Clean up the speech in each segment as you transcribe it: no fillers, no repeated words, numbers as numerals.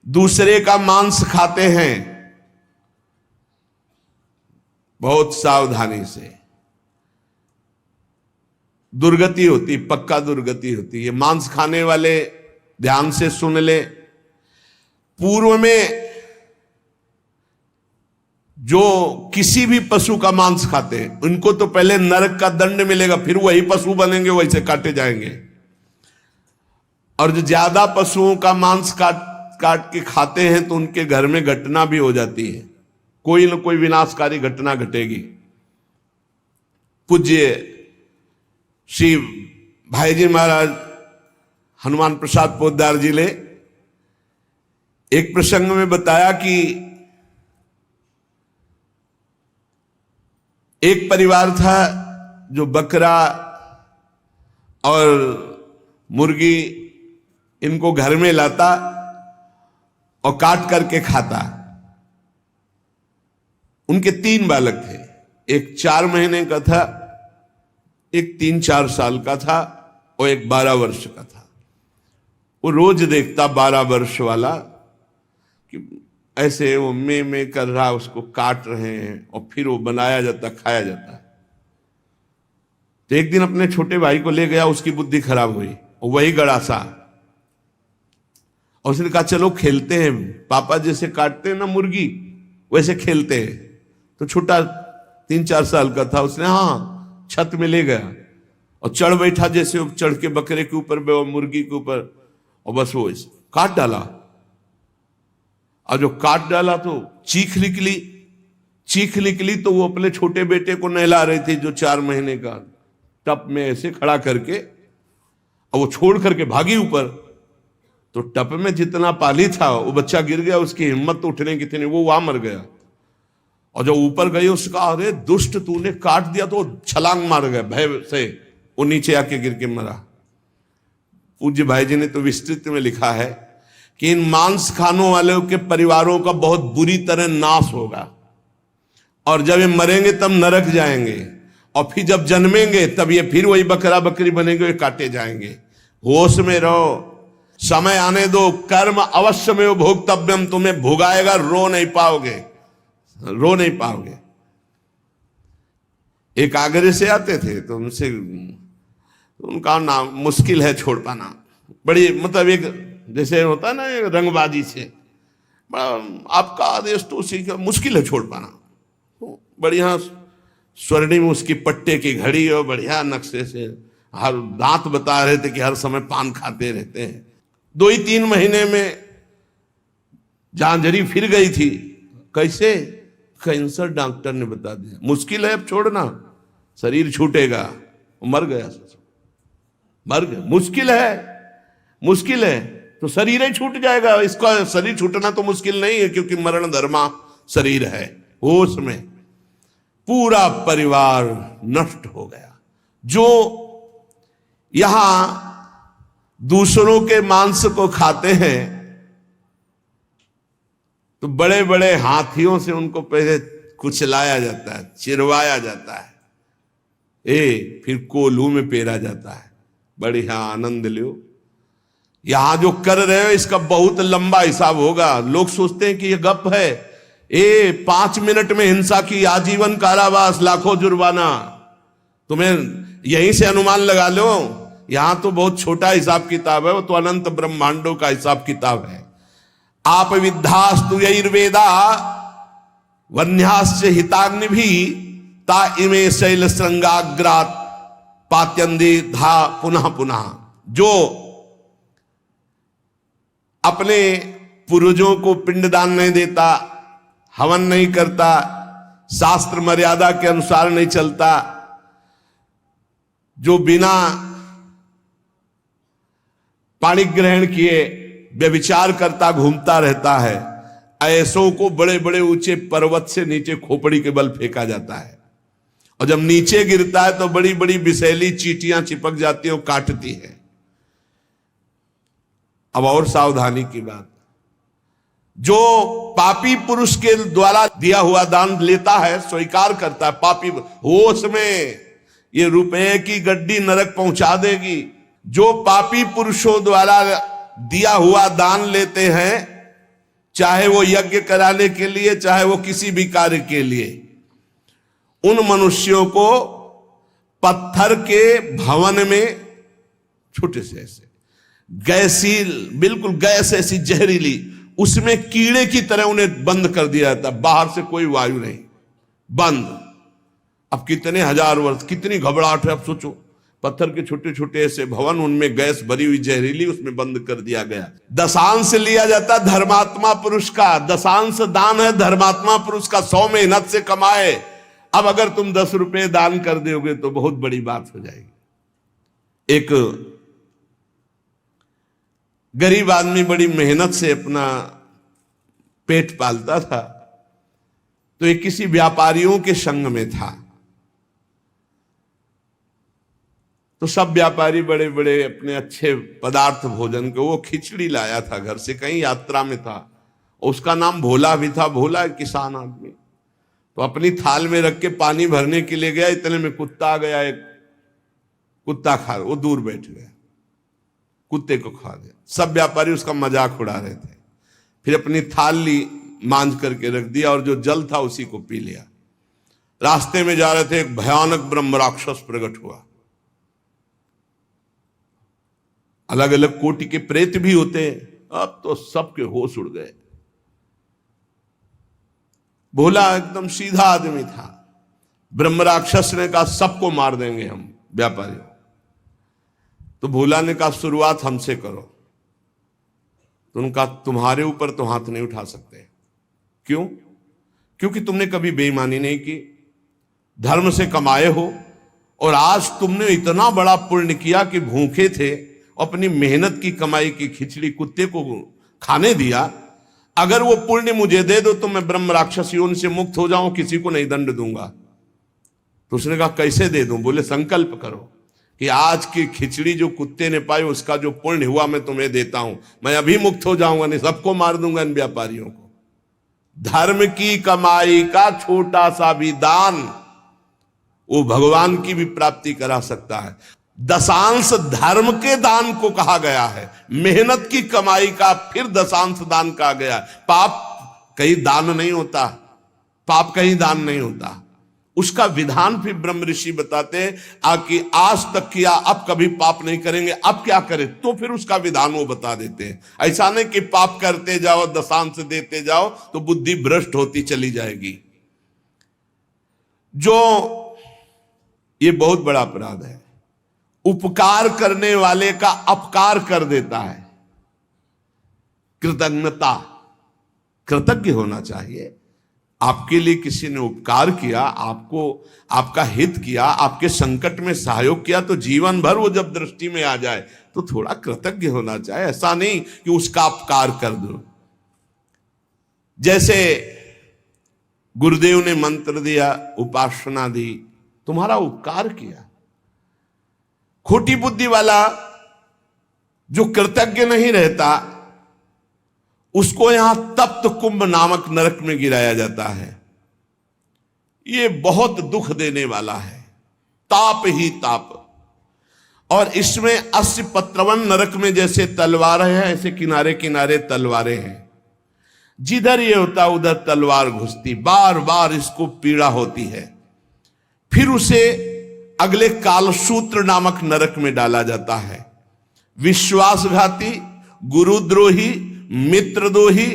दूसरे का मांस खाते हैं, बहुत सावधानी से, दुर्गति होती, पक्का दुर्गति होती है। मांस खाने वाले ध्यान से सुन ले, पूर्व में जो किसी भी पशु का मांस खाते हैं उनको तो पहले नरक का दंड मिलेगा, फिर वही पशु बनेंगे, वैसे काटे जाएंगे। और जो ज्यादा पशुओं का मांस काट के खाते हैं तो उनके घर में घटना भी हो जाती है, कोई न कोई विनाशकारी घटना घटेगी। पूज्य श्री भाईजी महाराज हनुमान प्रसाद पोद्दार जी ने एक प्रसंग में बताया कि एक परिवार था जो बकरा और मुर्गी इनको घर में लाता और काट करके खाता। उनके 3 बालक थे, एक 4 महीने का था, एक 3-4 साल का था और एक 12 वर्ष का था। वो रोज देखता 12 वर्ष वाला कि ऐसे वो में कर रहा, उसको काट रहे हैं और फिर वो बनाया जाता, खाया जाता। तो एक दिन अपने छोटे भाई को ले गया, उसकी बुद्धि खराब हुई और वही गड़ासा, और उसने कहा चलो खेलते हैं, पापा जैसे काटते हैं ना मुर्गी वैसे खेलते हैं। तो छोटा 3-4 साल का था, उसने हाँ छत में ले गया और चढ़ बैठा, जैसे वो चढ़ के बकरे के ऊपर मुर्गी के ऊपर, और बस वो काट डाला। और जो काट डाला तो चीख निकली तो वो अपने छोटे बेटे को नहला रही थी जो 4 महीने का, टप में ऐसे खड़ा करके, और वो छोड़ करके भागी ऊपर। तो टप में जितना पानी था वो बच्चा गिर गया, उसकी हिम्मत तो उठने की थी नहीं, वो वहां मर गया। और जब ऊपर गई उसका, अरे दुष्ट तूने काट दिया, तो छलांग मार गया भय से, वो नीचे आके गिर के मरा। पूज्य भाई जी ने तो विस्तृत में लिखा है कि इन मांस खानों वालों के परिवारों का बहुत बुरी तरह नाश होगा, और जब ये मरेंगे तब नरक जाएंगे, और फिर जब जन्मेंगे तब ये फिर वही बकरा बकरी बनेंगे, ये काटे जाएंगे। होश में रहो, समय आने दो, कर्म अवश्य में भोक्तव्यम, तुम्हें भुगाएगा, रो नहीं पाओगे। एक आगरे से आते थे तो उनका नाम मुश्किल है छोड़ पाना, बड़ी मतलब एक जैसे होता है ना रंगबाजी से, बड़ा आपका आदेश तो उसी का मुश्किल है छोड़ पाना। तो बढ़िया स्वर्णिम उसकी पट्टे की घड़ी और बढ़िया नक्शे से, हर दांत बता रहे थे कि हर समय पान खाते रहते हैं। 2-3 महीने में जांजरी फिर गई थी। कैसे? कैंसर डॉक्टर ने बता दिया, मुश्किल है अब छोड़ना, शरीर छूटेगा। मर गया, मुश्किल है तो शरीर ही छूट जाएगा। इसका शरीर छूटना तो मुश्किल नहीं है, क्योंकि मरण धर्मा शरीर है। होश में पूरा परिवार नष्ट हो गया। जो यहां दूसरों के मांस को खाते हैं तो बड़े बड़े हाथियों से उनको पहले कुचलाया जाता है, चिरवाया जाता है, फिर कोल्हू में पेरा जाता है। बढ़िया आनंद लो। यहां जो कर रहे हो इसका बहुत लंबा हिसाब होगा। लोग सोचते हैं कि ये गप है, 5 मिनट में हिंसा की आजीवन कारावास, लाखों जुर्माना। तुम्हें यहीं से अनुमान लगा लो, यहां तो बहुत छोटा हिसाब किताब है, वो तो अनंत ब्रह्मांडों का हिसाब किताब है। आप विद्धास्तु यैर्वेदा वन्यास्य हिताग्नि भी ता इमे शैल श्रृंगाग्रात पात्यंदी धा पुनः पुनः। जो अपने पूर्वजों को पिंडदान नहीं देता, हवन नहीं करता, शास्त्र मर्यादा के अनुसार नहीं चलता, जो बिना पाणी ग्रहण किए व्यभिचार करता घूमता रहता है, ऐसों को बड़े बड़े ऊंचे पर्वत से नीचे खोपड़ी के बल फेंका जाता है। और जब नीचे गिरता है तो बड़ी बड़ी विषैली चींटियां चिपक जाती हैं और काटती है। अब और सावधानी की बात, जो पापी पुरुष के द्वारा दिया हुआ दान लेता है, स्वीकार करता है, पापी होश में ये रुपए की गड्डी नरक पहुंचा देगी। जो पापी पुरुषों द्वारा दिया हुआ दान लेते हैं चाहे वो यज्ञ कराने के लिए, चाहे वो किसी भी कार्य के लिए। उन मनुष्यों को पत्थर के भवन में, छोटे से ऐसे गैसील, बिल्कुल गैस ऐसी जहरीली, उसमें कीड़े की तरह उन्हें बंद कर दिया जाता, बाहर से कोई वायु नहीं, बंद। अब कितने हजार वर्ष, कितनी घबराहट है। अब सोचो, पत्थर के छोटे छोटे ऐसे भवन, उनमें गैस भरी हुई जहरीली, उसमें बंद कर दिया गया। दशांश लिया जाता धर्मात्मा पुरुष का, दशांश दान है धर्मात्मा पुरुष का, 100 मेहनत से कमाए। अब अगर तुम 10 रुपए दान कर दोगे तो बहुत बड़ी बात हो जाएगी। एक गरीब आदमी बड़ी मेहनत से अपना पेट पालता था, तो एक किसी व्यापारियों के संग में था। तो सब व्यापारी बड़े बड़े अपने अच्छे पदार्थ भोजन के, वो खिचड़ी लाया था घर से, कहीं यात्रा में था। उसका नाम भोला भी था। भोला एक किसान आदमी, तो अपनी थाल में रख के पानी भरने के लिए गया, इतने में कुत्ता आ गया। एक कुत्ता खा, वो दूर बैठ गया, कुत्ते को खा गया। सब व्यापारी उसका मजाक उड़ा रहे थे। फिर अपनी थाल ली, मांझ करके रख दिया, और जो जल था उसी को पी लिया। रास्ते में जा रहे थे, एक भयानक ब्रह्म राक्षस प्रकट हुआ। अलग अलग कोटि के प्रेत भी होते हैं, अब तो सबके होश उड़ गए। भोला एकदम सीधा आदमी था। ब्रह्म राक्षस ने कहा सबको मार देंगे हम व्यापारी। तो भोला ने कहा शुरुआत हमसे करो। तो उनका तुम्हारे ऊपर तो हाथ नहीं उठा सकते। क्यों? क्योंकि तुमने कभी बेईमानी नहीं की, धर्म से कमाए हो, और आज तुमने इतना बड़ा पुण्य किया कि भूखे थे, अपनी मेहनत की कमाई की खिचड़ी कुत्ते को खाने दिया। अगर वो पुण्य मुझे दे दो तो मैं ब्रह्म राक्षस योनि से मुक्त हो जाऊं, किसी को नहीं दंड दूंगा। तो उसने कहा कैसे दे दूं? बोले संकल्प करो कि आज की खिचड़ी जो कुत्ते ने पाई, उसका जो पुण्य हुआ मैं तुम्हें देता हूं। मैं अभी मुक्त हो जाऊंगा, नहीं सबको मार दूंगा इन व्यापारियों को। धर्म की कमाई का छोटा सा भी दान वो भगवान की भी प्राप्ति करा सकता है। दशांश धर्म के दान को कहा गया है, मेहनत की कमाई का फिर दशांश दान कहा गया। पाप कहीं दान नहीं होता, पाप कहीं दान नहीं होता। उसका विधान फिर ब्रह्म ऋषि बताते हैं कि आज तक किया, अब कभी पाप नहीं करेंगे, अब क्या करें, तो फिर उसका विधान वो बता देते हैं। ऐसा नहीं कि पाप करते जाओ, दशांश देते जाओ तो बुद्धि भ्रष्ट होती चली जाएगी। जो ये बहुत बड़ा अपराध है, उपकार करने वाले का अपकार कर देता है। कृतज्ञता, कृतज्ञ होना चाहिए। आपके लिए किसी ने उपकार किया, आपको आपका हित किया, आपके संकट में सहयोग किया, तो जीवन भर वो जब दृष्टि में आ जाए तो थोड़ा कृतज्ञ होना चाहिए। ऐसा नहीं कि उसका अपकार कर दो। जैसे गुरुदेव ने मंत्र दिया, उपासना दी, तुम्हारा उपकार किया। खोटी बुद्धि वाला जो कृतज्ञ नहीं रहता, उसको यहां तप्त कुंभ नामक नरक में गिराया जाता है। ये बहुत दुख देने वाला है, ताप ही ताप। और इसमें 80 पत्रवन नरक में जैसे तलवारें हैं, ऐसे किनारे किनारे तलवारें हैं। जिधर ये होता उधर तलवार घुसती, बार बार इसको पीड़ा होती है। फिर उसे अगले कालसूत्र नामक नरक में डाला जाता है। विश्वासघाती, गुरुद्रोही, मित्रद्रोही,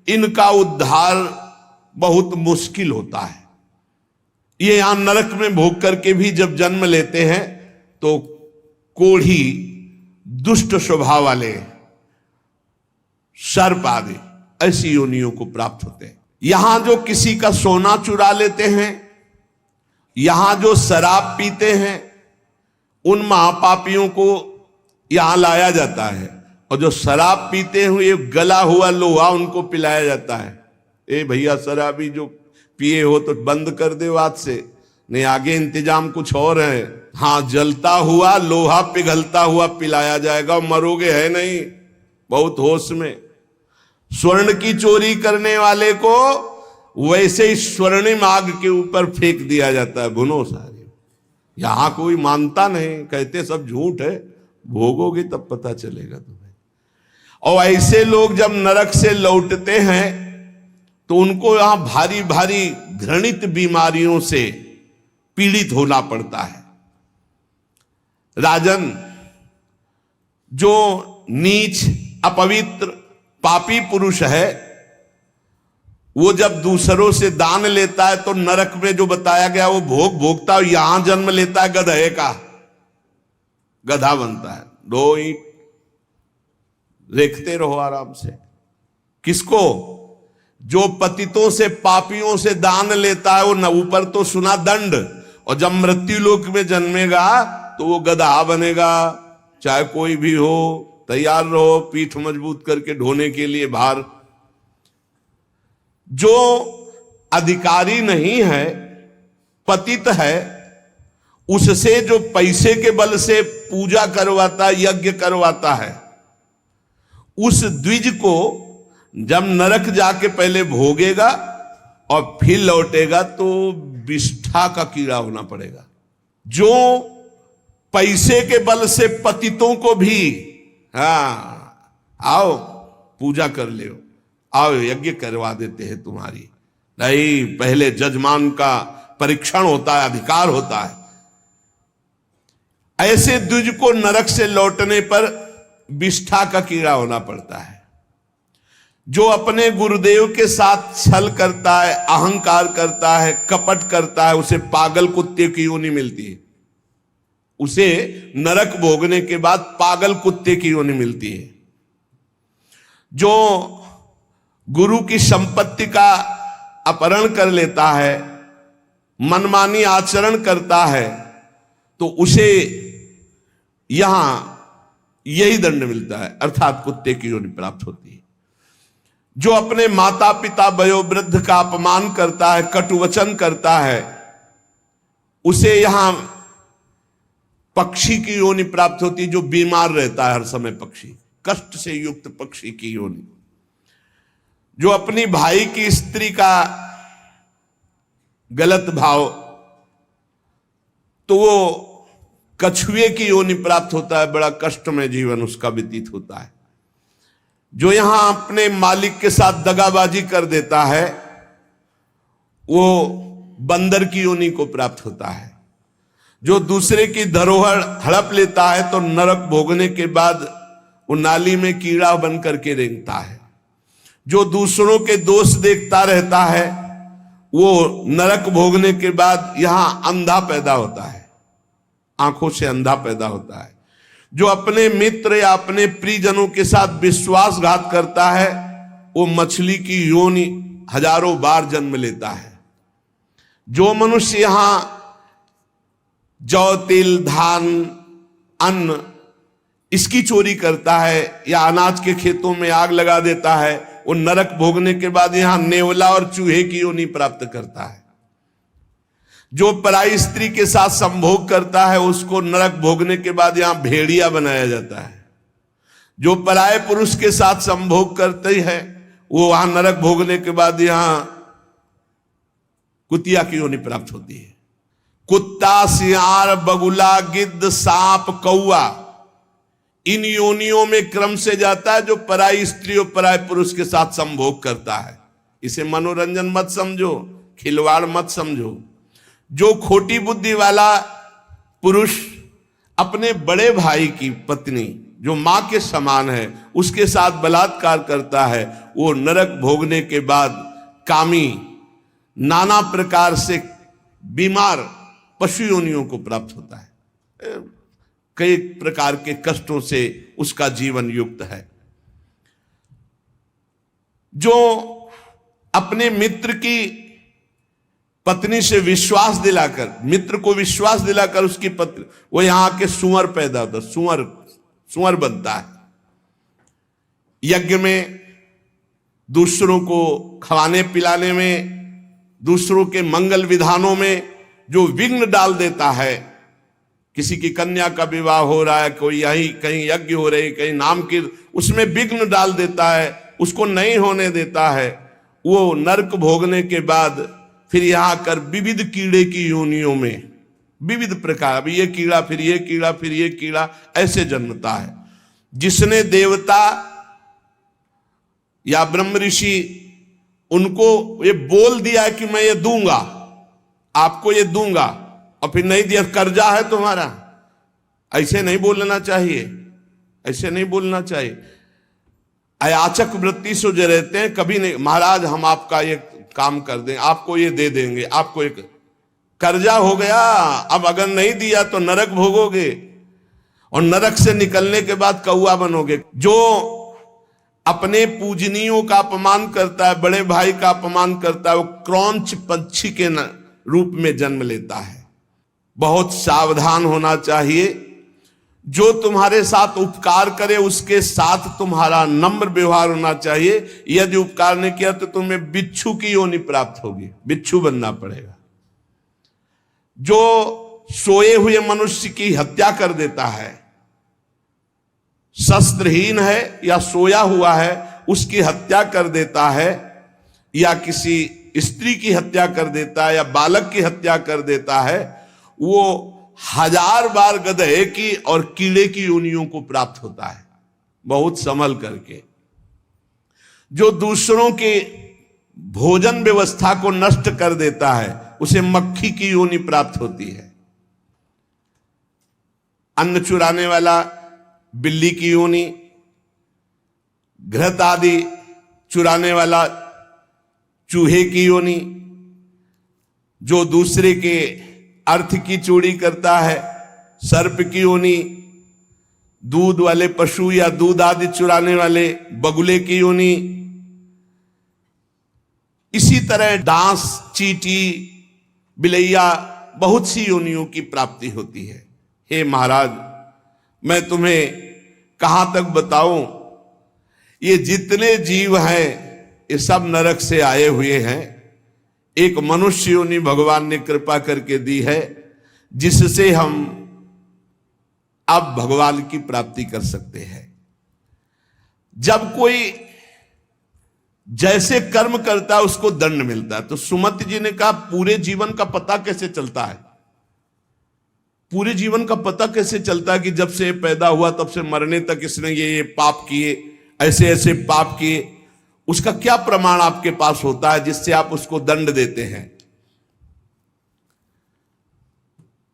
इनका उद्धार बहुत मुश्किल होता है। ये यहां नरक में भोग करके भी जब जन्म लेते हैं तो कोढ़ी, दुष्ट स्वभाव वाले, सर्प आदि ऐसी योनियों को प्राप्त होते हैं। यहां जो किसी का सोना चुरा लेते हैं, यहां जो शराब पीते हैं, उन महापापियों को यहां लाया जाता है। और जो शराब पीते हुए गला हुआ लोहा उनको पिलाया जाता है। ए भैया, शराबी जो पिए हो तो बंद कर दो आज से, नहीं आगे इंतजाम कुछ और है। हाँ, जलता हुआ लोहा पिघलता हुआ पिलाया जाएगा, मरोगे है नहीं, बहुत होश में। स्वर्ण की चोरी करने वाले को वैसे ही स्वर्णिम आग के ऊपर फेंक दिया जाता है, भुनो सारे। यहां कोई मानता नहीं, कहते सब झूठ है, भोगोगे तब पता चलेगा तुम्हें। और ऐसे लोग जब नरक से लौटते हैं तो उनको यहां भारी भारी घृणित बीमारियों से पीड़ित होना पड़ता है। राजन, जो नीच, अपवित्र, पापी पुरुष है, वो जब दूसरों से दान लेता है तो नरक में जो बताया गया वो भोग भोगता है, यहां जन्म लेता है गधे का, गधा बनता है। 2 ईंट देखते रहो आराम से। किसको? जो पतितों से, पापियों से दान लेता है, वो न ऊपर तो सुना दंड, और जब मृत्यु लोक में जन्मेगा तो वो गधा बनेगा। चाहे कोई भी हो, तैयार रहो पीठ मजबूत करके ढोने के लिए भार। जो अधिकारी नहीं है, पतित है, उससे जो पैसे के बल से पूजा करवाता, यज्ञ करवाता है, उस द्विज को जब नरक जाके पहले भोगेगा और फिर लौटेगा तो विष्ठा का कीड़ा होना पड़ेगा। जो पैसे के बल से पतितों को भी, आओ पूजा कर ले, आओ यज्ञ करवा देते हैं तुम्हारी, नहीं, पहले जजमान का परीक्षण होता है, अधिकार होता है। ऐसे द्विज को नरक से लौटने पर विष्ठा का कीड़ा होना पड़ता है। जो अपने गुरुदेव के साथ छल करता है, अहंकार करता है, कपट करता है, उसे पागल कुत्ते की योनि मिलती है। उसे नरक भोगने के बाद पागल कुत्ते की योनि मिलती है। जो गुरु की संपत्ति का अपहरण कर लेता है, मनमानी आचरण करता है, तो उसे यहां यही दंड मिलता है, अर्थात कुत्ते की योनि प्राप्त होती है। जो अपने माता पिता वयोवृद्ध का अपमान करता है, कटुवचन करता है, उसे यहां पक्षी की योनि प्राप्त होती है, जो बीमार रहता है हर समय, पक्षी, कष्ट से युक्त पक्षी की योनि। जो अपनी भाई की स्त्री का गलत भाव, तो वो कछुए की योनि प्राप्त होता है, बड़ा कष्ट में जीवन उसका व्यतीत होता है। जो यहां अपने मालिक के साथ दगाबाजी कर देता है, वो बंदर की योनि को प्राप्त होता है। जो दूसरे की धरोहर हड़प लेता है तो नरक भोगने के बाद वो नाली में कीड़ा बन करके रेंगता है। जो दूसरों के दोष देखता रहता है, वो नरक भोगने के बाद यहां अंधा पैदा होता है, आंखों से अंधा पैदा होता है। जो अपने मित्र या अपने प्रियजनों के साथ विश्वासघात करता है, वो मछली की योनि हजारों बार जन्म लेता है। जो मनुष्य यहां जौ, तिल, धान, अन्न इसकी चोरी करता है या अनाज के खेतों में आग लगा देता है, वो नरक भोगने के बाद यहां नेवला और चूहे की योनि प्राप्त करता है। जो पराई स्त्री के साथ संभोग करता है, उसको नरक भोगने के बाद यहां भेड़िया बनाया जाता है। जो पराये पुरुष के साथ संभोग करते हैं, वो वहां नरक भोगने के बाद यहां कुतिया की योनि प्राप्त होती है। कुत्ता, सियार, बगुला, गिद्ध, सांप, कौआ, इन योनियों में क्रम से जाता है जो पराई स्त्री और पराये पुरुष के साथ संभोग करता है। इसे मनोरंजन मत समझो, खिलवाड़ मत समझो। जो खोटी बुद्धि वाला पुरुष अपने बड़े भाई की पत्नी, जो मां के समान है, उसके साथ बलात्कार करता है, वो नरक भोगने के बाद कामी, नाना प्रकार से बीमार पशु योनियों को प्राप्त होता है। कई प्रकार के कष्टों से उसका जीवन युक्त है। जो अपने मित्र की पत्नी से विश्वास दिलाकर, मित्र को विश्वास दिलाकर उसकी पत्नी, वो यहां के सुअर पैदा होता, सुअर बनता है। यज्ञ में, दूसरों को खवाने पिलाने में, दूसरों के मंगल विधानों में जो विघ्न डाल देता है, किसी की कन्या का विवाह हो रहा है, कोई यहीं कहीं यज्ञ हो रही, कहीं नाम की, उसमें विघ्न डाल देता है, उसको नहीं होने देता है, वो नरक भोगने के बाद फिर यहां कर विविध कीड़े की योनियों में, विविध प्रकार, अभी ये कीड़ा, फिर ये कीड़ा, फिर ये कीड़ा, ऐसे जन्मता है। जिसने देवता या ब्रह्म ऋषि, उनको ये बोल दिया कि मैं ये दूंगा, आपको ये दूंगा, और फिर नहीं दिया, कर्जा है तुम्हारा। ऐसे नहीं बोलना चाहिए, ऐसे नहीं बोलना चाहिए। अयाचक वृत्ति से जो रहते हैं, कभी नहीं महाराज हम आपका ये काम कर दें, आपको ये दे देंगे, आपको एक कर्जा हो गया, अब अगर नहीं दिया तो नरक भोगोगे, और नरक से निकलने के बाद कौआ बनोगे। जो अपने पूजनियों का अपमान करता है, बड़े भाई का अपमान करता है, वो क्रौंच पक्षी के रूप में जन्म लेता है। बहुत सावधान होना चाहिए। जो तुम्हारे साथ उपकार करे उसके साथ तुम्हारा नम्र व्यवहार होना चाहिए। यदि उपकार नहीं किया तो तुम्हें बिच्छू की योनि प्राप्त होगी, बिच्छू बनना पड़ेगा। जो सोए हुए मनुष्य की हत्या कर देता है, शस्त्रहीन है या सोया हुआ है, उसकी हत्या कर देता है, या किसी स्त्री की हत्या कर देता है, या बालक की हत्या कर देता है, वो 1000 बार गधे की और कीड़े की योनियों को प्राप्त होता है। बहुत संभल करके। जो दूसरों के भोजन व्यवस्था को नष्ट कर देता है, उसे मक्खी की योनि प्राप्त होती है। अन्न चुराने वाला बिल्ली की योनि, घृत आदि चुराने वाला चूहे की योनि, जो दूसरे के अर्थ की चोरी करता है सर्प की योनि, दूध वाले पशु या दूध आदि चुराने वाले बगुले की योनि। इसी तरह डांस, चींटी, बिलैया, बहुत सी योनियों की प्राप्ति होती है। हे महाराज, मैं तुम्हें कहां तक बताऊं, ये जितने जीव हैं ये सब नरक से आए हुए हैं। एक मनुष्य योनि भगवान ने कृपा करके दी है, जिससे हम अब भगवान की प्राप्ति कर सकते हैं। जब कोई जैसे कर्म करता है उसको दंड मिलता है। तो सुमति जी ने कहा पूरे जीवन का पता कैसे चलता है? पूरे जीवन का पता कैसे चलता है कि जब से पैदा हुआ तब से मरने तक इसने ये पाप किए, ऐसे ऐसे पाप किए? उसका क्या प्रमाण आपके पास होता है जिससे आप उसको दंड देते हैं?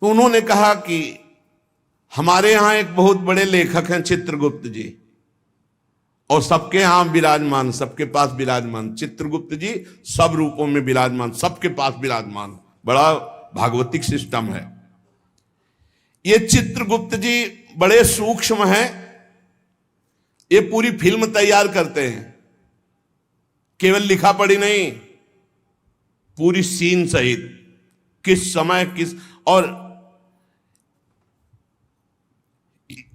तो उन्होंने कहा कि हमारे यहां एक बहुत बड़े लेखक हैं चित्रगुप्त जी, और सबके यहां विराजमान, सबके पास विराजमान। चित्रगुप्त जी सब रूपों में विराजमान, सबके पास विराजमान। बड़ा भागवतिक सिस्टम है। ये चित्रगुप्त जी बड़े सूक्ष्म हैं। ये पूरी फिल्म तैयार करते हैं, केवल लिखा पढ़ी नहीं, पूरी सीन सहित, किस समय किस, और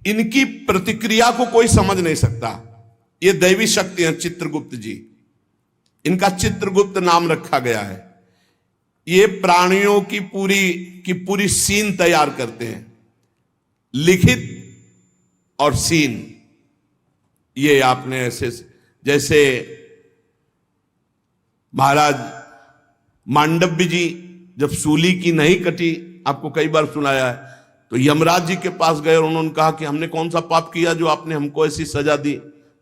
इनकी प्रतिक्रिया को कोई समझ नहीं सकता। ये दैवी शक्ति है चित्रगुप्त जी। इनका चित्रगुप्त नाम रखा गया है। ये प्राणियों की पूरी सीन तैयार करते हैं, लिखित और सीन। ये आपने ऐसे, जैसे महाराज मांडव्य जी जब सूली की नहीं कटी, आपको कई बार सुनाया है, तो यमराज जी के पास गए और उन्होंने कहा कि हमने कौन सा पाप किया जो आपने हमको ऐसी सजा दी?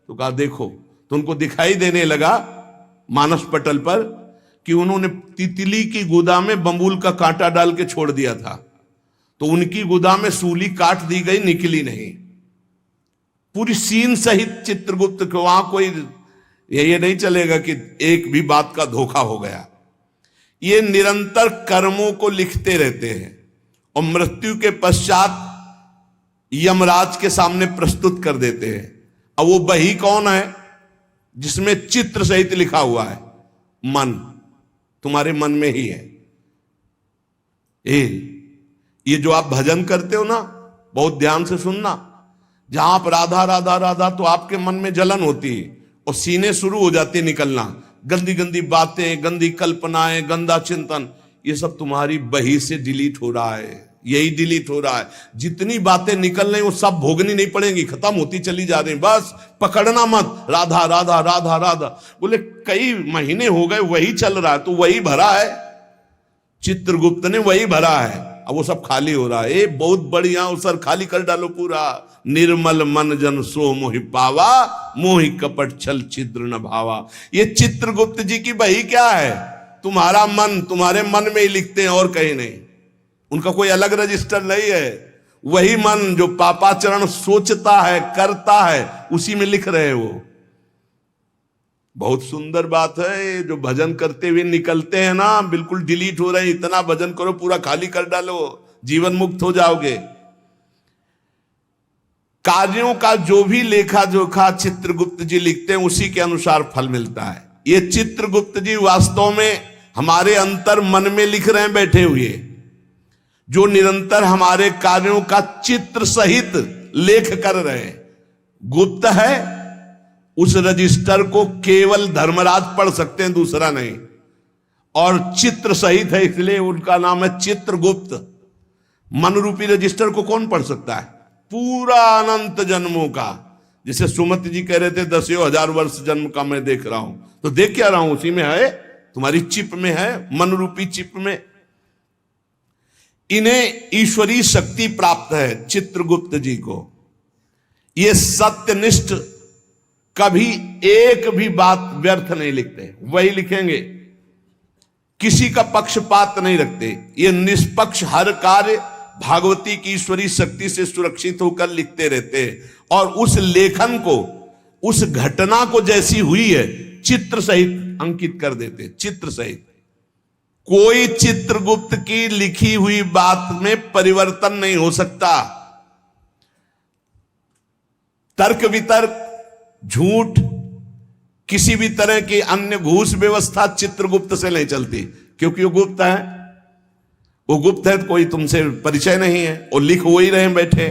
तो कहा देखो, तो उनको दिखाई देने लगा मानस पटल पर कि उन्होंने तितली की गुदा में बंबूल का कांटा डाल के छोड़ दिया था, तो उनकी गुदा में सूली काट दी गई, निकली नहीं। पूरी सीन सहित चित्रगुप्त को, वहां कोई ये नहीं चलेगा कि एक भी बात का धोखा हो गया। ये निरंतर कर्मों को लिखते रहते हैं और मृत्यु के पश्चात यमराज के सामने प्रस्तुत कर देते हैं। अब वो बही कौन है? जिसमें चित्र सहित लिखा हुआ है, मन। तुम्हारे मन में ही है। ये जो आप भजन करते हो ना, बहुत ध्यान से सुनना, जहां आप राधा राधा राधा, तो आपके मन में जलन होती है और सीने शुरू हो जाती है निकलना, गंदी गंदी बातें, गंदी कल्पनाएं, गंदा चिंतन, ये सब तुम्हारी बही से डिलीट हो रहा है। यही डिलीट हो रहा है। जितनी बातें निकल रही वो सब भोगनी नहीं पड़ेंगी, खत्म होती चली जा रही। बस पकड़ना मत, राधा राधा राधा राधा। बोले कई महीने हो गए वही चल रहा है, तो वही भरा है, चित्रगुप्त ने वही भरा है। अब वो सब खाली हो रहा है। ए बहुत बढ़िया अवसर, खाली कर डालो पूरा। निर्मल मन जन सो मोहि पावा, मोहि कपट छल छिद्र न भावा। ये चित्रगुप्त जी की बही क्या है? तुम्हारा मन, तुम्हारे मन में ही लिखते हैं और कहीं नहीं। उनका कोई अलग रजिस्टर नहीं है। वही मन जो पापाचरण सोचता है, करता है, उसी में लिख रहे हैं वो। बहुत सुंदर बात है। जो भजन करते हुए निकलते हैं ना, बिल्कुल डिलीट हो रहे हैं। इतना भजन करो, पूरा खाली कर डालो, जीवन मुक्त हो जाओगे। कार्यों का जो भी लेखा जोखा चित्रगुप्त जी लिखते हैं, उसी के अनुसार फल मिलता है। ये चित्रगुप्त जी वास्तव में हमारे अंतर मन में लिख रहे हैं बैठे हुए, जो निरंतर हमारे कार्यों का चित्र सहित लेख कर रहे हैं। गुप्त है, उस रजिस्टर को केवल धर्मराज पढ़ सकते हैं, दूसरा नहीं। और चित्र सहित है, इसलिए उनका नाम है चित्रगुप्त। मन रूपी रजिस्टर को कौन पढ़ सकता है? पूरा अनंत जन्मों का। जिसे सुमति जी कह रहे थे 10,000 वर्ष जन्म का मैं देख रहा हूं, तो देख क्या रहा हूं? उसी में है, तुम्हारी चिप में है, मन रूपी चिप में। इन्हें ईश्वरीय शक्ति प्राप्त है चित्रगुप्त जी को। ये सत्यनिष्ठ, कभी एक भी बात व्यर्थ नहीं लिखते, वही लिखेंगे। किसी का पक्षपात नहीं रखते। ये निष्पक्ष हर कार्य भागवती की ईश्वरीय शक्ति से सुरक्षित होकर लिखते रहते हैं। और उस लेखन को, उस घटना को जैसी हुई है, चित्र सहित अंकित कर देते, चित्र सहित। कोई चित्रगुप्त की लिखी हुई बात में परिवर्तन नहीं हो सकता। तर्क वितर्क, झूठ, किसी भी तरह की अन्य घूस व्यवस्था चित्रगुप्त से नहीं चलती, क्योंकि वो गुप्त है। वो गुप्त है तो कोई तुमसे परिचय नहीं है, और लिख हो ही रहे बैठे।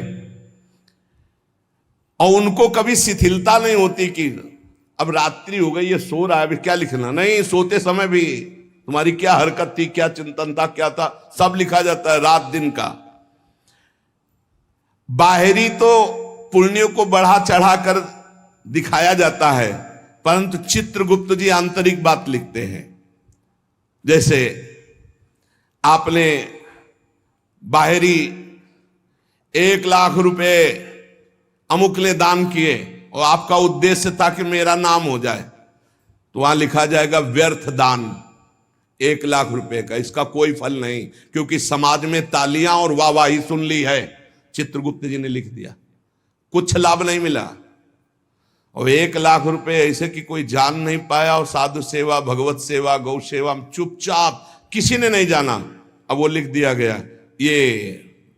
और उनको कभी शिथिलता नहीं होती कि अब रात्रि हो गई, ये सो रहा है, अभी क्या लिखना। नहीं, सोते समय भी तुम्हारी क्या हरकत थी, क्या चिंतन था, क्या था, सब लिखा जाता है, रात दिन का। बाहरी तो पुण्यों को बढ़ा चढ़ा कर दिखाया जाता है, परंतु चित्रगुप्त जी आंतरिक बात लिखते हैं। जैसे आपने बाहरी 1,00,000 रुपए अमुक ने दान किए, और आपका उद्देश्य था कि मेरा नाम हो जाए, तो वहां लिखा जाएगा व्यर्थ दान, 1,00,000 रुपए का, इसका कोई फल नहीं, क्योंकि समाज में तालियां और वाहवाही सुन ली है। चित्रगुप्त जी ने लिख दिया, कुछ लाभ नहीं मिला। और 1,00,000 रुपए ऐसे कि कोई जान नहीं पाया, और साधु सेवा, भगवत सेवा, गौ सेवा चुपचाप, किसी ने नहीं जाना। अब वो लिख दिया गया, ये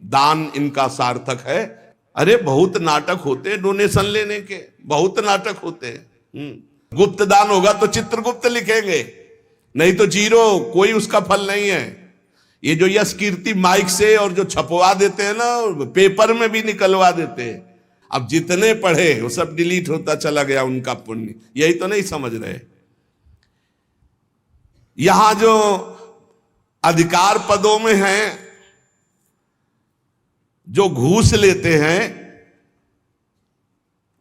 दान इनका सार्थक है। अरे बहुत नाटक होते डोनेशन लेने के, बहुत नाटक होते। गुप्त दान होगा तो चित्रगुप्त लिखेंगे, नहीं तो जीरो, कोई उसका फल नहीं है। ये जो यश कीर्ति माइक से और जो छपवा देते हैं ना, पेपर में भी निकलवा देते हैं, अब जितने पढ़े वो सब डिलीट होता चला गया उनका पुण्य। यही तो नहीं समझ रहे। यहां जो अधिकार पदों में हैं, जो घूस लेते हैं,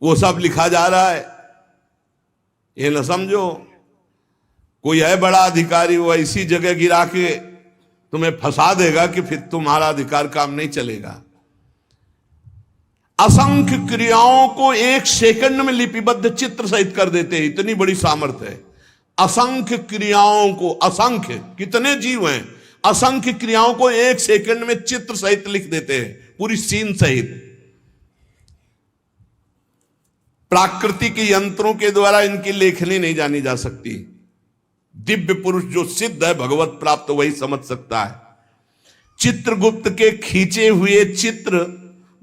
वो सब लिखा जा रहा है। ये न समझो कोई है बड़ा अधिकारी, वो ऐसी जगह गिरा के तुम्हें फंसा देगा कि फिर तुम्हारा अधिकार काम नहीं चलेगा। असंख्य क्रियाओं को 1 सेकंड में लिपिबद्ध चित्र सहित कर देते हैं, इतनी बड़ी सामर्थ्य है। असंख्य क्रियाओं को, असंख्य, कितने जीव हैं, असंख्य क्रियाओं को 1 सेकंड में चित्र सहित लिख देते हैं, पूरी सीन सहित। प्राकृतिक यंत्रों के द्वारा इनकी लेखनी नहीं जानी जा सकती। दिव्य पुरुष जो सिद्ध है, भगवत प्राप्त, वही समझ सकता है। चित्रगुप्त के खींचे हुए चित्र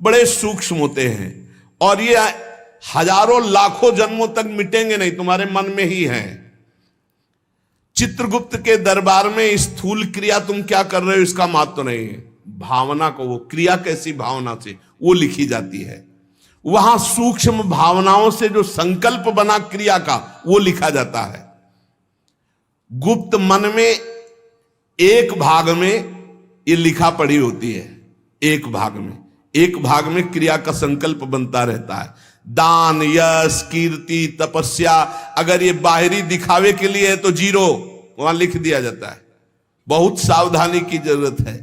बड़े सूक्ष्म होते हैं, और ये हजारों लाखों जन्मों तक मिटेंगे नहीं, तुम्हारे मन में ही है। चित्रगुप्त के दरबार में स्थूल क्रिया तुम क्या कर रहे हो इसका महत्व नहीं है, भावना को, वो क्रिया कैसी भावना से वो लिखी जाती है। वहां सूक्ष्म भावनाओं से जो संकल्प बना क्रिया का, वो लिखा जाता है। गुप्त मन में एक भाग में ये लिखा पड़ी होती है, एक भाग में क्रिया का संकल्प बनता रहता है। दान, यश, कीर्ति, तपस्या, अगर ये बाहरी दिखावे के लिए है तो जीरो, वहां लिख दिया जाता है। बहुत सावधानी की जरूरत है।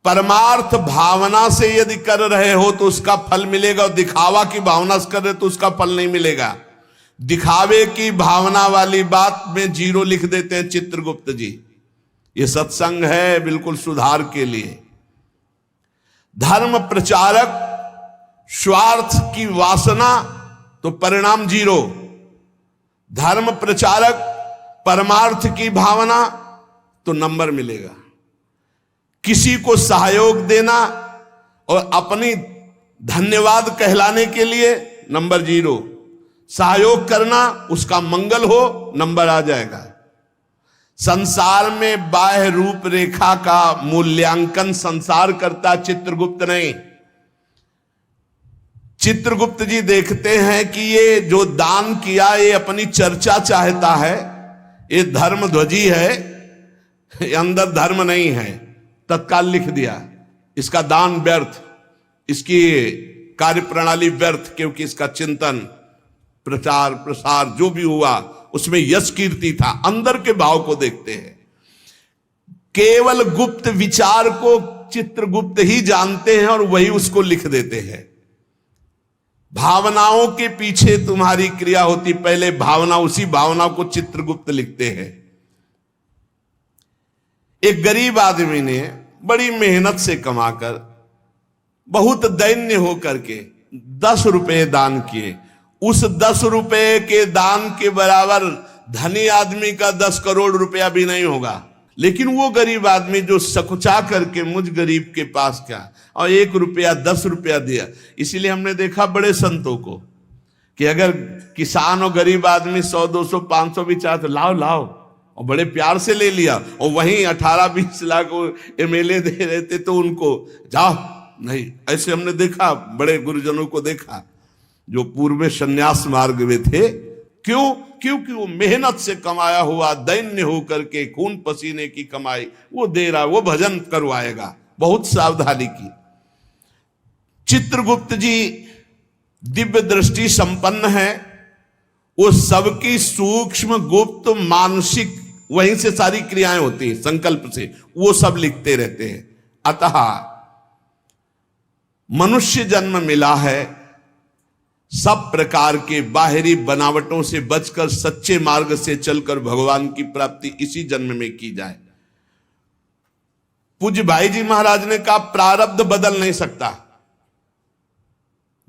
परमार्थ भावना से यदि कर रहे हो तो उसका फल मिलेगा, और दिखावा की भावना से कर रहे तो उसका फल नहीं मिलेगा। दिखावे की भावना वाली बात में 0 लिख देते हैं चित्रगुप्त जी। ये सत्संग है बिल्कुल सुधार के लिए। धर्म प्रचारक स्वार्थ की वासना तो परिणाम 0। धर्म प्रचारक परमार्थ की भावना तो नंबर मिलेगा। किसी को सहयोग देना और अपनी धन्यवाद कहलाने के लिए नंबर 0। सहयोग करना, उसका मंगल हो, नंबर आ जाएगा। संसार में बाह्य रूपरेखा का मूल्यांकन संसार करता, चित्रगुप्त नहीं। चित्रगुप्त जी देखते हैं कि ये जो दान किया ये अपनी चर्चा चाहता है, ये धर्म ध्वजी है, ये अंदर धर्म नहीं है। तत्काल लिख दिया इसका दान व्यर्थ, इसकी कार्यप्रणाली व्यर्थ, क्योंकि इसका चिंतन प्रचार प्रसार जो भी हुआ उसमें यश कीर्ति था। अंदर के भाव को देखते हैं। केवल गुप्त विचार को चित्रगुप्त ही जानते हैं और वही उसको लिख देते हैं। भावनाओं के पीछे तुम्हारी क्रिया होती, पहले भावना, उसी भावना को चित्रगुप्त लिखते हैं। एक गरीब आदमी ने बड़ी मेहनत से कमाकर बहुत दैन्य होकर के 10 रुपए दान किए। उस 10 रुपए के दान के बराबर धनी आदमी का 10 करोड़ रुपया भी नहीं होगा। लेकिन वो गरीब आदमी जो सकुचा करके मुझ गरीब के पास क्या, और 1 रुपया 10 रुपया दिया। इसीलिए हमने देखा बड़े संतों को कि अगर किसान और गरीब आदमी 100 200 500 भी चाहते, लाओ लाओ, और बड़े प्यार से ले लिया। और वहीं 18-20 लाख MLA दे रहे थे तो उनको जाओ नहीं। ऐसे हमने देखा, बड़े गुरुजनों को देखा जो पूर्व में संन्यास मार्ग में थे। क्यों? क्योंकि वो मेहनत से कमाया हुआ, दैन्य होकर के खून पसीने की कमाई वो दे रहा, वो भजन करवाएगा। बहुत सावधानी की। चित्रगुप्त जी दिव्य दृष्टि संपन्न है। वो सबकी सूक्ष्म गुप्त मानसिक, वहीं से सारी क्रियाएं होती हैं, संकल्प से वो सब लिखते रहते हैं। अतः मनुष्य जन्म मिला है, सब प्रकार के बाहरी बनावटों से बचकर सच्चे मार्ग से चलकर भगवान की प्राप्ति इसी जन्म में की जाए। पूज्य भाई जी महाराज ने कहा प्रारब्ध बदल नहीं सकता।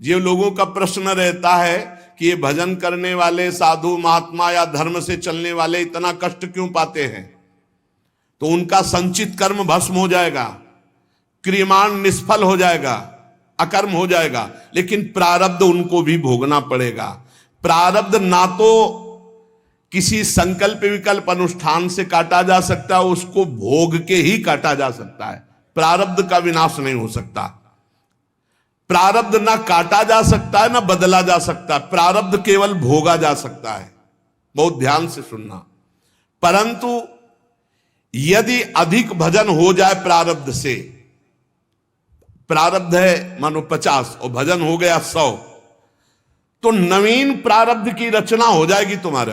ये लोगों का प्रश्न रहता है कि ये भजन करने वाले साधु महात्मा या धर्म से चलने वाले इतना कष्ट क्यों पाते हैं? तो उनका संचित कर्म भस्म हो जाएगा, क्रियमाण निष्फल हो जाएगा, अकर्म हो जाएगा, लेकिन प्रारब्ध उनको भी भोगना पड़ेगा। प्रारब्ध ना तो किसी संकल्प विकल्प अनुष्ठान से काटा जा सकता है, उसको भोग के ही काटा जा सकता है। प्रारब्ध का विनाश नहीं हो सकता। प्रारब्ध ना काटा जा सकता है ना बदला जा सकता है। प्रारब्ध केवल भोगा जा सकता है। बहुत ध्यान से सुनना। परंतु यदि अधिक भजन हो जाए प्रारब्ध से, प्रारब्ध है मानो 50 और भजन हो गया 100, तो नवीन प्रारब्ध की रचना हो जाएगी तुम्हारा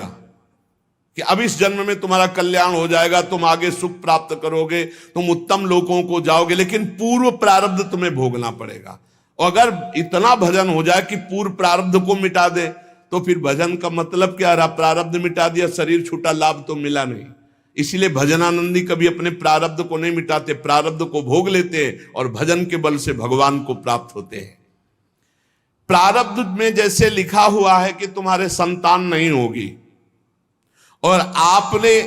कि अब इस जन्म में तुम्हारा कल्याण हो जाएगा, तुम आगे सुख प्राप्त करोगे, तुम उत्तम लोकों को जाओगे, लेकिन पूर्व प्रारब्ध तुम्हें भोगना पड़ेगा। और अगर इतना भजन हो जाए कि पूर्व प्रारब्ध को मिटा दे तो फिर भजन का मतलब क्या रहा? प्रारब्ध मिटा दिया, शरीर छूटा, लाभ तो मिला नहीं। इसीलिए भजनानंदी कभी अपने प्रारब्ध को नहीं मिटाते, प्रारब्ध को भोग लेते हैं और भजन के बल से भगवान को प्राप्त होते हैं। प्रारब्ध में जैसे लिखा हुआ है कि तुम्हारे संतान नहीं होगी और आपने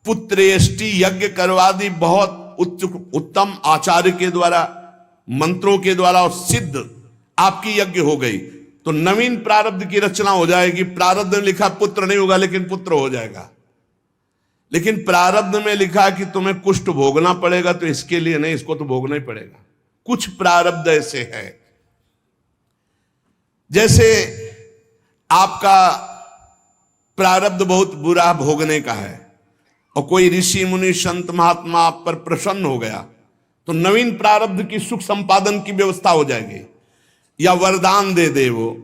पुत्रेष्टि यज्ञ करवा दी, बहुत उच्च उत्तम आचार्य के द्वारा, मंत्रों के द्वारा, और सिद्ध आपकी यज्ञ हो गई, तो नवीन प्रारब्ध की रचना हो जाएगी। प्रारब्ध में लिखा पुत्र नहीं होगा लेकिन पुत्र हो जाएगा। लेकिन प्रारब्ध में लिखा कि तुम्हें कुष्ठ भोगना पड़ेगा, तो इसके लिए नहीं, इसको तो भोगना ही पड़ेगा। कुछ प्रारब्ध ऐसे है, जैसे आपका प्रारब्ध बहुत बुरा भोगने का है और कोई ऋषि मुनि संत महात्मा आप पर प्रसन्न हो गया, तो नवीन प्रारब्ध की सुख संपादन की व्यवस्था हो जाएगी। या वरदान दे दे वो,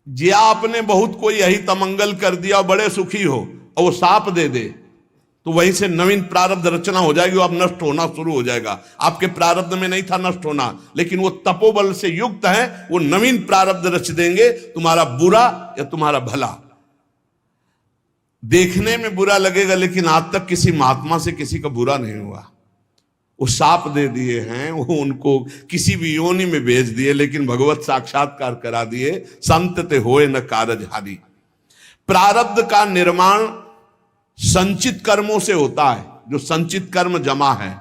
या आपने बहुत कोई यही तमंगल कर दिया और बड़े सुखी हो, और वो साप दे दे तो वहीं से नवीन प्रारब्ध रचना हो जाएगी, अब नष्ट होना शुरू हो जाएगा। आपके प्रारब्ध में नहीं था नष्ट होना, लेकिन वो तपोबल से युक्त है, वो नवीन प्रारब्ध रच देंगे, तुम्हारा बुरा या तुम्हारा भला। देखने में बुरा लगेगा, लेकिन आज तक किसी महात्मा से किसी का बुरा नहीं हुआ। वो साप दे दिए हैं, वो उनको किसी भी योनि में भेज दिए, लेकिन भगवत साक्षात्कार करा दिए। संत ते होए न कारजहारी। प्रारब्ध का निर्माण संचित कर्मों से होता है, जो संचित कर्म जमा है।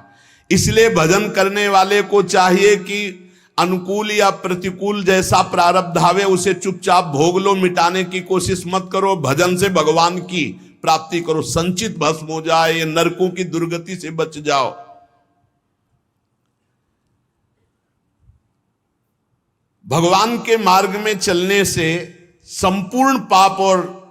इसलिए भजन करने वाले को चाहिए कि अनुकूल या प्रतिकूल जैसा प्रारब्ध आवे उसे चुपचाप भोग लो, मिटाने की कोशिश मत करो। भजन से भगवान की प्राप्ति करो, संचित भस्म हो जाए, ये नरकों की दुर्गति से बच जाओ। भगवान के मार्ग में चलने से संपूर्ण पाप और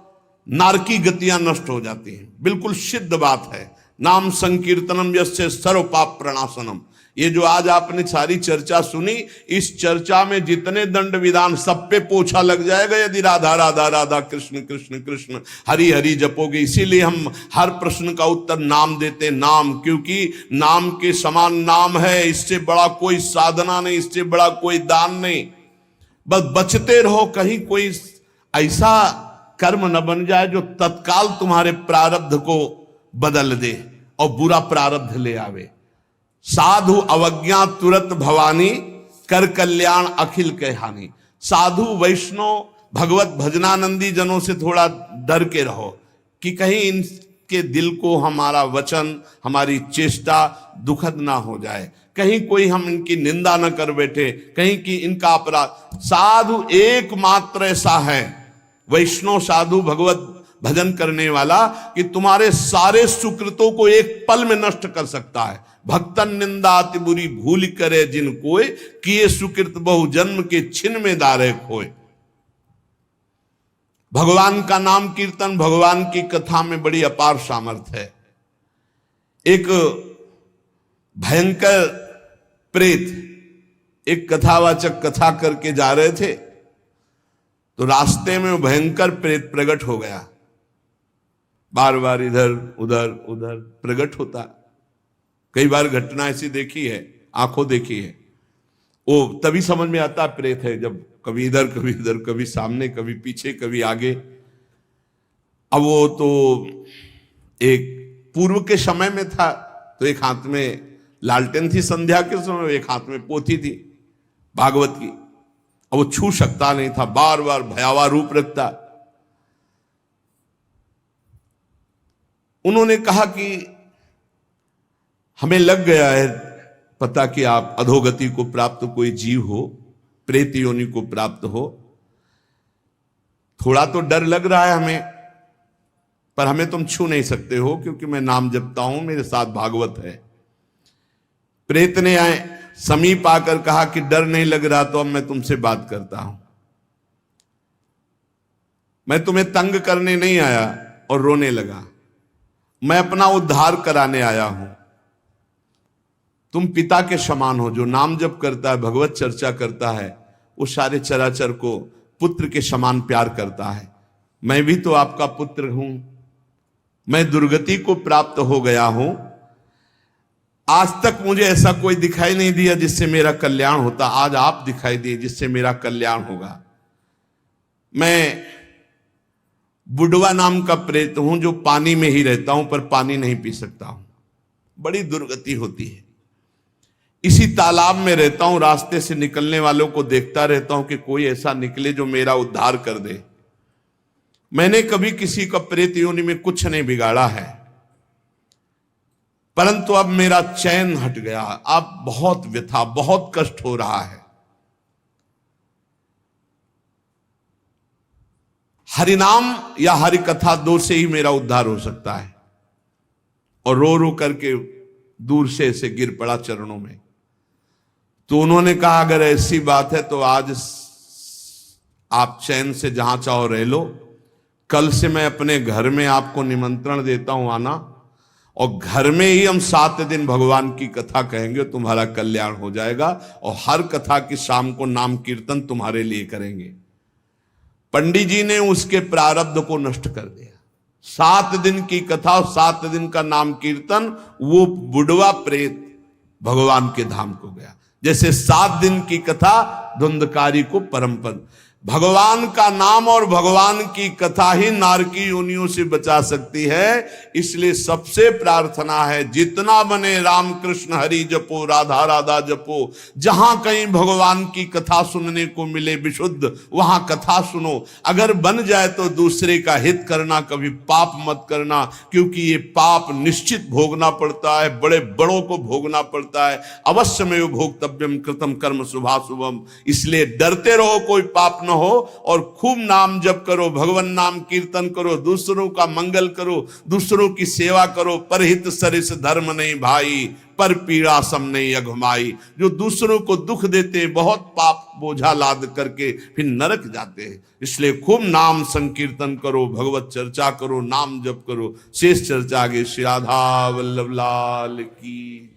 नारकी गतियां नष्ट हो जाती हैं, बिल्कुल सिद्ध बात है। नाम संकीर्तनम यस्य सर्व पाप प्रणाशनम। ये जो आज आपने सारी चर्चा सुनी, इस चर्चा में जितने दंड विधान सब पे पोछा लग जाएगा यदि राधा राधा राधा कृष्ण कृष्ण कृष्ण हरि हरि जपोगे। इसीलिए हम हर प्रश्न का उत्तर नाम देते, नाम, क्योंकि नाम के समान नाम है। इससे बड़ा कोई साधना नहीं, इससे बड़ा कोई दान नहीं। बस बचते रहो, कहीं कोई ऐसा कर्म न बन जाए जो तत्काल तुम्हारे प्रारब्ध को बदल दे और बुरा प्रारब्ध ले आवे। साधु अवज्ञा तुरत भवानी, कर कल्याण अखिल के हानि। साधु वैष्णव भगवत भजनानंदी जनों से थोड़ा डर के रहो कि कहीं इनके दिल को हमारा वचन, हमारी चेष्टा दुखद ना हो जाए, कहीं कोई हम इनकी निंदा न कर बैठे, कहीं कि इनका अपराध। साधु एकमात्र ऐसा है, वैष्णव साधु भगवत भजन करने वाला, कि तुम्हारे सारे सुकृतों को एक पल में नष्ट कर सकता है। भक्तन निंदा अति बुरी भूल करे जिन कोय, किए सुकृत बहु जन्म के छिन में दारे खोए। भगवान का नाम कीर्तन, भगवान की कथा में बड़ी अपार सामर्थ्य है। एक भयंकर प्रेत एक कथावाचक कथा करके जा रहे थे, तो रास्ते में भयंकर प्रेत प्रकट हो गया। बार बार इधर उधर उधर प्रकट होता। कई बार घटना ऐसी देखी है, आंखों देखी है। वो तभी समझ में आता प्रेत है जब कभी इधर कभी इधर, कभी सामने कभी पीछे कभी आगे। अब वो तो एक पूर्व के समय में था, तो एक हाथ में लालटेन थी संध्या के समय, एक हाथ में पोथी थी भागवत की। अब वो छू सकता नहीं था, बार बार भयावह रूप रखता। उन्होंने कहा कि हमें लग गया है पता कि आप अधोगति को प्राप्त कोई जीव हो, प्रेत योनि को प्राप्त हो। थोड़ा तो डर लग रहा है हमें, पर हमें तुम छू नहीं सकते हो, क्योंकि मैं नाम जपता हूं, मेरे साथ भागवत है। प्रेत ने आए समीप आकर कहा कि डर नहीं लग रहा तो अब मैं तुमसे बात करता हूं। मैं तुम्हें तंग करने नहीं आया। और रोने लगा। मैं अपना उद्धार कराने आया हूं। तुम पिता के समान हो, जो नाम जप करता है, भगवत चर्चा करता है, वो सारे चराचर को पुत्र के समान प्यार करता है। मैं भी तो आपका पुत्र हूं। मैं दुर्गति को प्राप्त हो गया हूं। आज तक मुझे ऐसा कोई दिखाई नहीं दिया जिससे मेरा कल्याण होता। आज आप दिखाई दिए जिससे मेरा कल्याण होगा। मैं बुढ़वा नाम का प्रेत हूं, जो पानी में ही रहता हूं पर पानी नहीं पी सकता हूं। बड़ी दुर्गति होती है। इसी तालाब में रहता हूं, रास्ते से निकलने वालों को देखता रहता हूं कि कोई ऐसा निकले जो मेरा उद्धार कर दे। मैंने कभी किसी का प्रेत योनि में कुछ नहीं बिगाड़ा है, परंतु अब मेरा चैन हट गया। अब बहुत व्यथा, बहुत कष्ट हो रहा है। हरिनाम या हरि कथा दो से ही मेरा उद्धार हो सकता है। और रो रो करके दूर से ऐसे गिर पड़ा चरणों में। तो उन्होंने कहा अगर ऐसी बात है तो आज आप चैन से जहां चाहो रह लो। कल से मैं अपने घर में आपको निमंत्रण देता हूं आना, और घर में ही हम 7 दिन भगवान की कथा कहेंगे, तुम्हारा कल्याण हो जाएगा। और हर कथा की शाम को नाम कीर्तन तुम्हारे लिए करेंगे। पंडित जी ने उसके प्रारब्ध को नष्ट कर दिया। 7 दिन की कथा और 7 दिन का नाम कीर्तन, वो बुढ़वा प्रेत भगवान के धाम को गया। जैसे 7 दिन की कथा धुंधकारी को परम पद। भगवान का नाम और भगवान की कथा ही नारकी योनियों से बचा सकती है। इसलिए सबसे प्रार्थना है, जितना बने राम कृष्ण हरि जपो, राधा राधा जपो। जहां कहीं भगवान की कथा सुनने को मिले विशुद्ध, वहां कथा सुनो। अगर बन जाए तो दूसरे का हित करना, कभी पाप मत करना, क्योंकि ये पाप निश्चित भोगना पड़ता है, बड़े बड़ों को भोगना पड़ता है। अवश्यमेव भोक्तव्यम कृतम कर्म शुभाशुभम। इसलिए डरते रहो कोई पाप न हो, और खूब नाम जप करो, भगवान नाम कीर्तन करो, दूसरों का मंगल करो, दूसरों की सेवा करो। परहित सरिस धर्म नहीं भाई, पर पीड़ा सम नहीं अघमाई। जो दूसरों को दुख देते, बहुत पाप बोझा लाद करके फिर नरक जाते हैं। इसलिए खूब नाम संकीर्तन करो, भगवत चर्चा करो, नाम जप करो। शेष चर्चा आगे। श्री राधा वल्लभ लाल की।